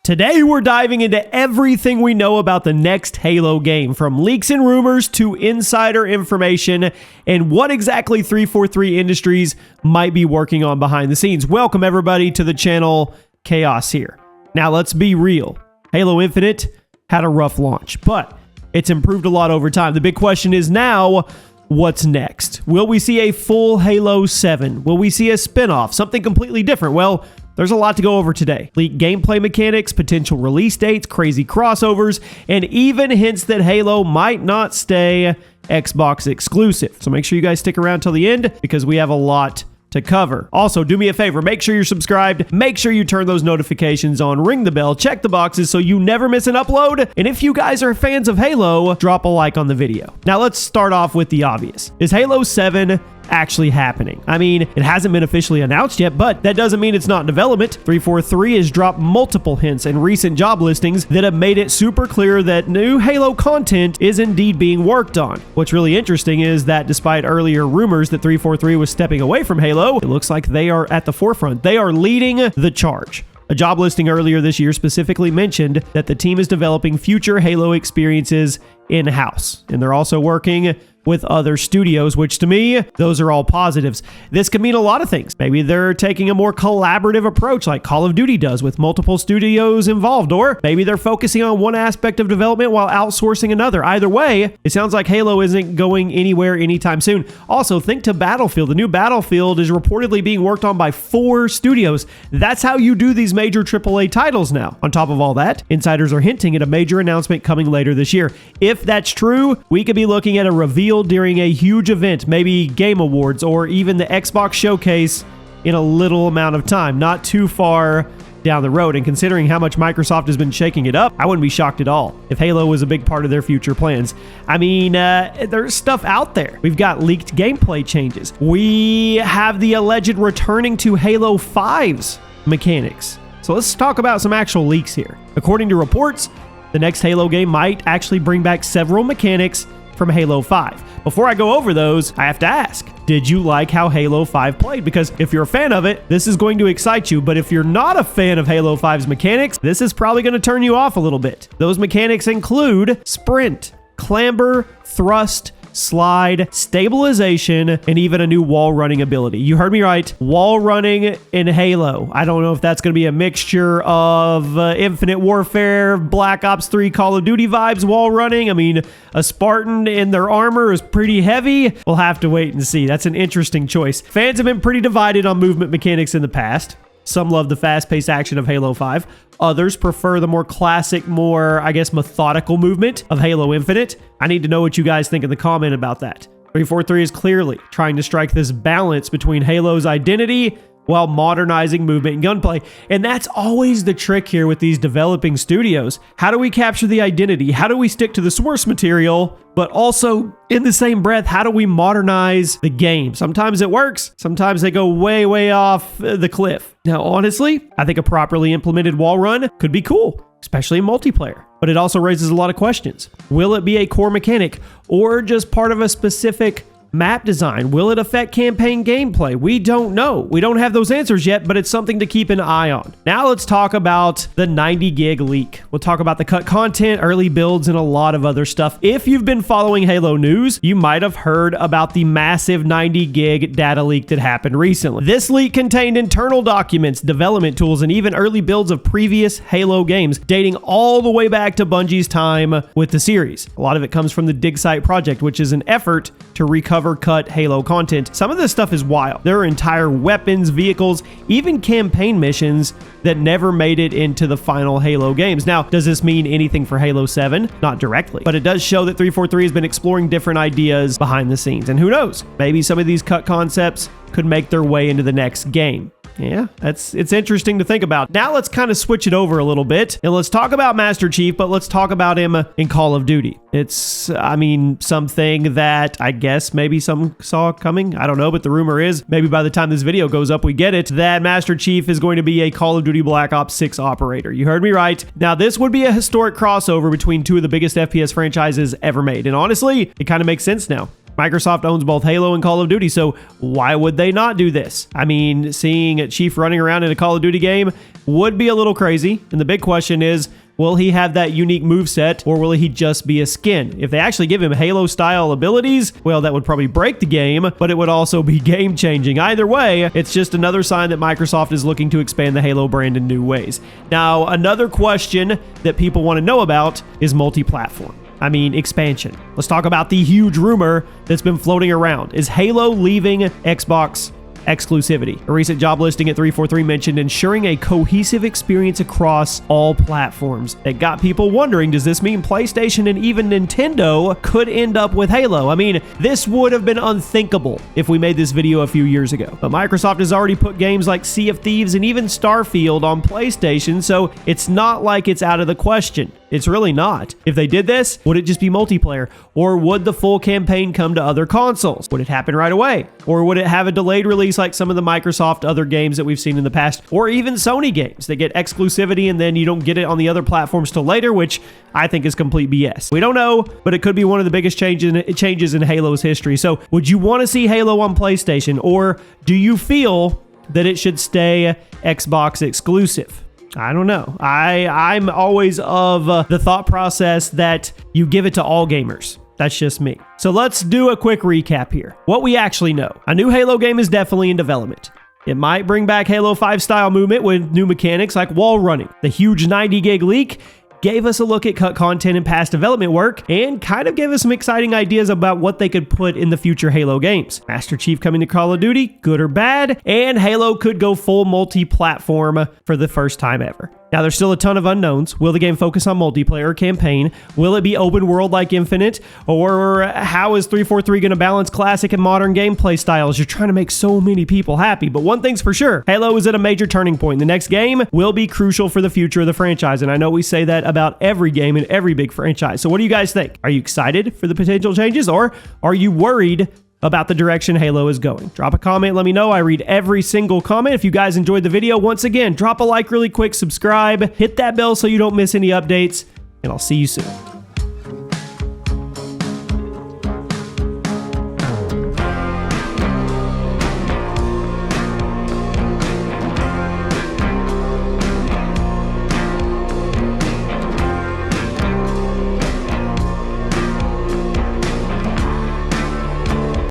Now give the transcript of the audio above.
Today we're diving into everything we know about the next Halo game, from leaks and rumors to insider information and what exactly 343 Industries might be working on behind the scenes. Welcome everybody to the channel. Chaos here. Now let's be real. Halo Infinite had a rough launch, but it's improved a lot over time. The big question is now, what's next? Will we see a full Halo 7? Will we see a spin-off? Something completely different? Well, there's a lot to go over today. Leaked gameplay mechanics, potential release dates, crazy crossovers, and even hints that Halo might not stay Xbox exclusive. So make sure you guys stick around till the end because we have a lot to cover. Also, do me a favor, make sure you're subscribed, make sure you turn those notifications on, ring the bell, check the boxes so you never miss an upload, and if you guys are fans of Halo, drop a like on the video. Now let's start off with the obvious. Is Halo 7 actually happening? I mean, it hasn't been officially announced yet, but that doesn't mean it's not in development. 343 has dropped multiple hints and recent job listings that have made it super clear that new Halo content is indeed being worked on. What's really interesting is that despite earlier rumors that 343 was stepping away from Halo, it looks like they are at the forefront. They are leading the charge. A job listing earlier this year specifically mentioned that the team is developing future Halo experiences in-house, and they're also working with other studios, which to me, those are all positives. This could mean a lot of things. Maybe they're taking a more collaborative approach like Call of Duty does with multiple studios involved, or maybe they're focusing on one aspect of development while outsourcing another. Either way, it sounds like Halo isn't going anywhere anytime soon. Also, think to Battlefield. The new Battlefield is reportedly being worked on by 4 studios. That's how you do these major AAA titles now. On top of all that, insiders are hinting at a major announcement coming later this year. If that's true, we could be looking at a reveal during a huge event, maybe Game Awards or even the Xbox Showcase in a little amount of time, not too far down the road. And considering how much Microsoft has been shaking it up, I wouldn't be shocked at all if Halo was a big part of their future plans. I mean, there's stuff out there. We've got leaked gameplay changes. We have the alleged returning to Halo 5's mechanics. So let's talk about some actual leaks here. According to reports, the next Halo game might actually bring back several mechanics from Halo 5. Before I go over those, I have to ask, did you like how Halo 5 played? Because if you're a fan of it, this is going to excite you. But if you're not a fan of Halo 5's mechanics, this is probably going to turn you off a little bit. Those mechanics include sprint, clamber, thrust, slide, stabilization, and even a new wall running ability. You heard me right. Wall running in Halo. I don't know if that's going to be a mixture of Infinite Warfare, Black Ops 3, Call of Duty vibes, wall running. I mean, a Spartan in their armor is pretty heavy. We'll have to wait and see. That's an interesting choice. Fans have been pretty divided on movement mechanics in the past. Some love the fast-paced action of Halo 5. Others prefer the more classic, more, I guess, methodical movement of Halo Infinite. I need to know what you guys think in the comment about that. 343 is clearly trying to strike this balance between Halo's identity while modernizing movement and gunplay. And that's always the trick here with these developing studios. How do we capture the identity? How do we stick to the source material? But also, in the same breath, how do we modernize the game? Sometimes it works. Sometimes they go way, way off the cliff. Now, honestly, I think a properly implemented wall run could be cool, especially in multiplayer. But it also raises a lot of questions. Will it be a core mechanic or just part of a specific map design? Will it affect campaign gameplay? We don't know. We don't have those answers yet, but it's something to keep an eye on. Now let's talk about the 90 gig leak. We'll talk about the cut content, early builds, and a lot of other stuff. If you've been following Halo news, you might have heard about the massive 90 gig data leak that happened recently. This leak contained internal documents, development tools, and even early builds of previous Halo games, dating all the way back to Bungie's time with the series. A lot of it comes from the Dig Site project, which is an effort to recover cut Halo content. Some of this stuff is wild. There are entire weapons, vehicles, even campaign missions that never made it into the final Halo games. Now, does this mean anything for Halo 7? Not directly, but it does show that 343 has been exploring different ideas behind the scenes. And who knows, maybe some of these cut concepts could make their way into the next game. Yeah, it's interesting to think about. Now let's kind of switch it over a little bit and let's talk about Master Chief, but let's talk about him in Call of Duty. It's, I mean, something that I guess maybe some saw coming. I don't know, but the rumor is maybe by the time this video goes up, we get it, that Master Chief is going to be a Call of Duty Black Ops 6 operator. You heard me right. Now, this would be a historic crossover between two of the biggest FPS franchises ever made. And honestly, it kind of makes sense now. Microsoft owns both Halo and Call of Duty, so why would they not do this? I mean, seeing Chief running around in a Call of Duty game would be a little crazy, and the big question is, will he have that unique moveset, or will he just be a skin? If they actually give him Halo-style abilities, well, that would probably break the game, but it would also be game-changing. Either way, it's just another sign that Microsoft is looking to expand the Halo brand in new ways. Now, another question that people want to know about is multi-platform. I mean, expansion. Let's talk about the huge rumor that's been floating around. Is Halo leaving Xbox exclusivity? A recent job listing at 343 mentioned ensuring a cohesive experience across all platforms. That got people wondering, does this mean PlayStation and even Nintendo could end up with Halo? I mean, this would have been unthinkable if we made this video a few years ago. But Microsoft has already put games like Sea of Thieves and even Starfield on PlayStation, so it's not like it's out of the question. It's really not. If they did this, would it just be multiplayer? Or would the full campaign come to other consoles? Would it happen right away? Or would it have a delayed release like some of the Microsoft other games that we've seen in the past? Or even Sony games that get exclusivity and then you don't get it on the other platforms till later, which I think is complete BS. We don't know, but it could be one of the biggest changes in Halo's history. So would you want to see Halo on PlayStation? Or do you feel that it should stay Xbox exclusive? I don't know. I'm always of the thought process that you give it to all gamers. That's just me. So let's do a quick recap here. What we actually know. A new Halo game is definitely in development. It might bring back Halo 5 style movement with new mechanics like wall running. The huge 90 gig leak gave us a look at cut content and past development work, and kind of gave us some exciting ideas about what they could put in the future Halo games. Master Chief coming to Call of Duty, good or bad, and Halo could go full multi-platform for the first time ever. Now, there's still a ton of unknowns. Will the game focus on multiplayer or campaign? Will it be open world like Infinite? Or how is 343 going to balance classic and modern gameplay styles? You're trying to make so many people happy, but one thing's for sure. Halo is at a major turning point. The next game will be crucial for the future of the franchise, and I know we say that about every game and every big franchise. So what do you guys think? Are you excited for the potential changes, or are you worried about the direction Halo is going? Drop a comment, let me know. I read every single comment. If you guys enjoyed the video, once again, drop a like really quick, subscribe, hit that bell so you don't miss any updates, and I'll see you soon.